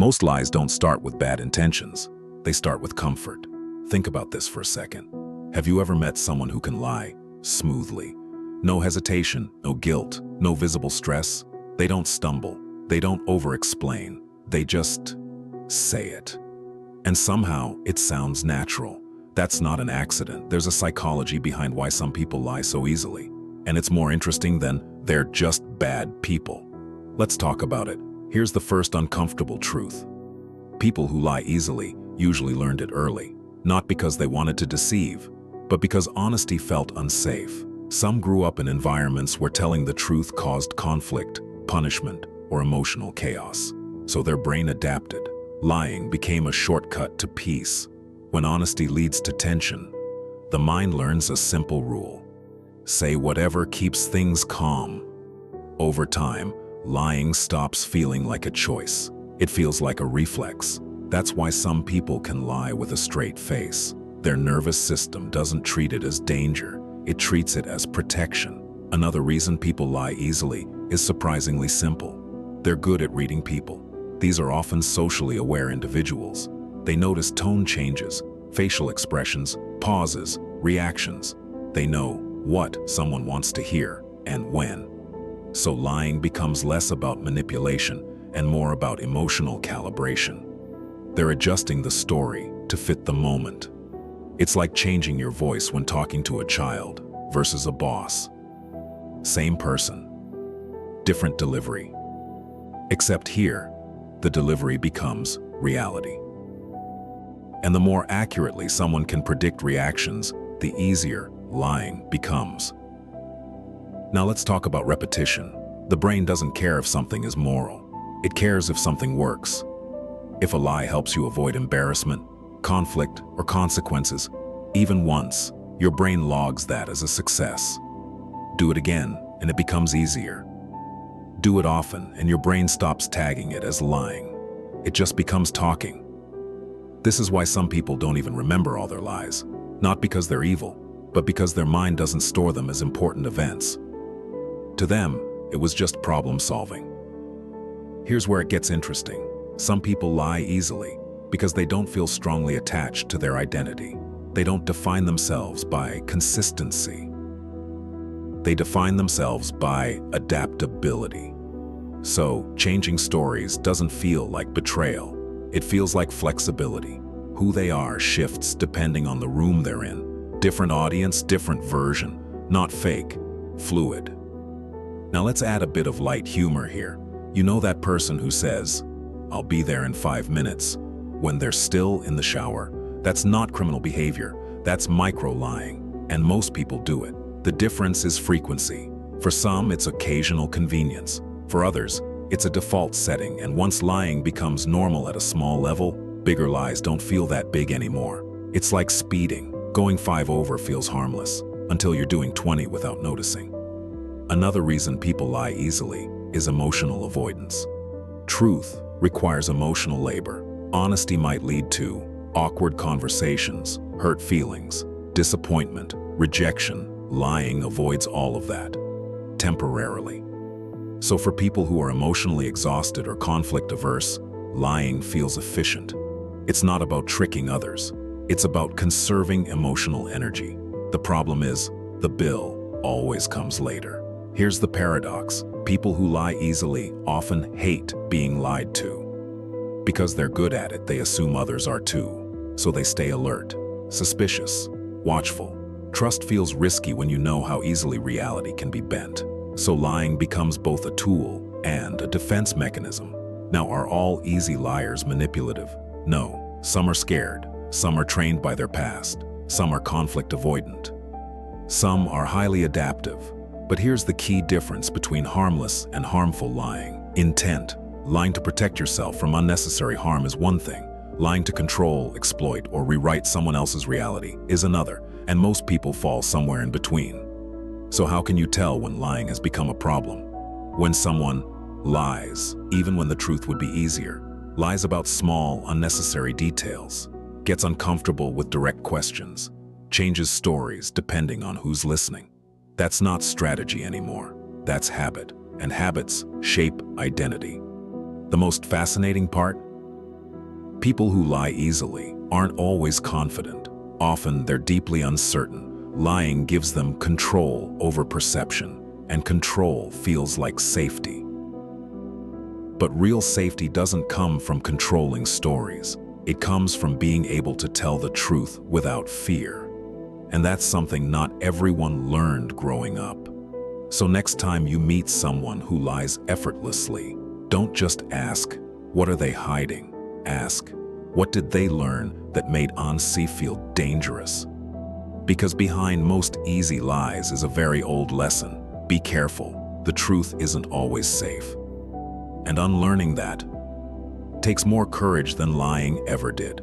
Most lies don't start with bad intentions. They start with comfort. Think about this for a second. Have you ever met someone who can lie smoothly? No hesitation, no guilt, no visible stress. They don't stumble. They don't over-explain. They just say it. And somehow it sounds natural. That's not an accident. There's a psychology behind why some people lie so easily. And it's more interesting than they're just bad people. Let's talk about it. Here's the first uncomfortable truth. People who lie easily usually learned it early, not because they wanted to deceive, but because honesty felt unsafe. Some grew up in environments where telling the truth caused conflict, punishment, or emotional chaos. So their brain adapted. Lying became a shortcut to peace. When honesty leads to tension, the mind learns a simple rule. Say whatever keeps things calm. Over time, lying stops feeling like a choice. It feels like a reflex. That's why some people can lie with a straight face. Their nervous system doesn't treat it as danger. It treats it as protection. Another reason people lie easily is surprisingly simple. They're good at reading people. These are often socially aware individuals. They notice tone changes, facial expressions, pauses, reactions. They know what someone wants to hear and when. So lying becomes less about manipulation and more about emotional calibration. They're adjusting the story to fit the moment. It's like changing your voice when talking to a child versus a boss. Same person, different delivery. Except here, the delivery becomes reality. And the more accurately someone can predict reactions, the easier lying becomes. Now let's talk about repetition. The brain doesn't care if something is moral. It cares if something works. If a lie helps you avoid embarrassment, conflict, or consequences, even once, your brain logs that as a success. Do it again, and it becomes easier. Do it often, and your brain stops tagging it as lying. It just becomes talking. This is why some people don't even remember all their lies, not because they're evil, but because their mind doesn't store them as important events. To them, it was just problem solving. Here's where it gets interesting. Some people lie easily because they don't feel strongly attached to their identity. They don't define themselves by consistency. They define themselves by adaptability. So, changing stories doesn't feel like betrayal. It feels like flexibility. Who they are shifts depending on the room they're in. Different audience, different version. Not fake, fluid. Now let's add a bit of light humor here. You know that person who says, "I'll be there in 5 minutes," when they're still in the shower? That's not criminal behavior. That's micro-lying. And most people do it. The difference is frequency. For some, it's occasional convenience. For others, it's a default setting, and once lying becomes normal at a small level, bigger lies don't feel that big anymore. It's like speeding. Going 5 over feels harmless, until you're doing 20 without noticing. Another reason people lie easily is emotional avoidance. Truth requires emotional labor. Honesty might lead to awkward conversations, hurt feelings, disappointment, rejection. Lying avoids all of that, temporarily. So for people who are emotionally exhausted or conflict-averse, lying feels efficient. It's not about tricking others. It's about conserving emotional energy. The problem is, the bill always comes later. Here's the paradox. People who lie easily often hate being lied to. Because they're good at it, they assume others are too. So they stay alert, suspicious, watchful. Trust feels risky when you know how easily reality can be bent. So lying becomes both a tool and a defense mechanism. Now, are all easy liars manipulative? No. Some are scared. Some are trained by their past. Some are conflict avoidant. Some are highly adaptive. But here's the key difference between harmless and harmful lying. Intent. Lying to protect yourself from unnecessary harm is one thing. Lying to control, exploit, or rewrite someone else's reality is another, and most people fall somewhere in between. So how can you tell when lying has become a problem? When someone lies, even when the truth would be easier, lies about small, unnecessary details, gets uncomfortable with direct questions, changes stories depending on who's listening. That's not strategy anymore. That's habit, and habits shape identity. The most fascinating part? People who lie easily aren't always confident. Often they're deeply uncertain. Lying gives them control over perception, and control feels like safety. But real safety doesn't come from controlling stories. It comes from being able to tell the truth without fear. And that's something not everyone learned growing up. So next time you meet someone who lies effortlessly, don't just ask, what are they hiding? Ask, what did they learn that made honesty feel dangerous? Because behind most easy lies is a very old lesson. Be careful, the truth isn't always safe. And unlearning that takes more courage than lying ever did.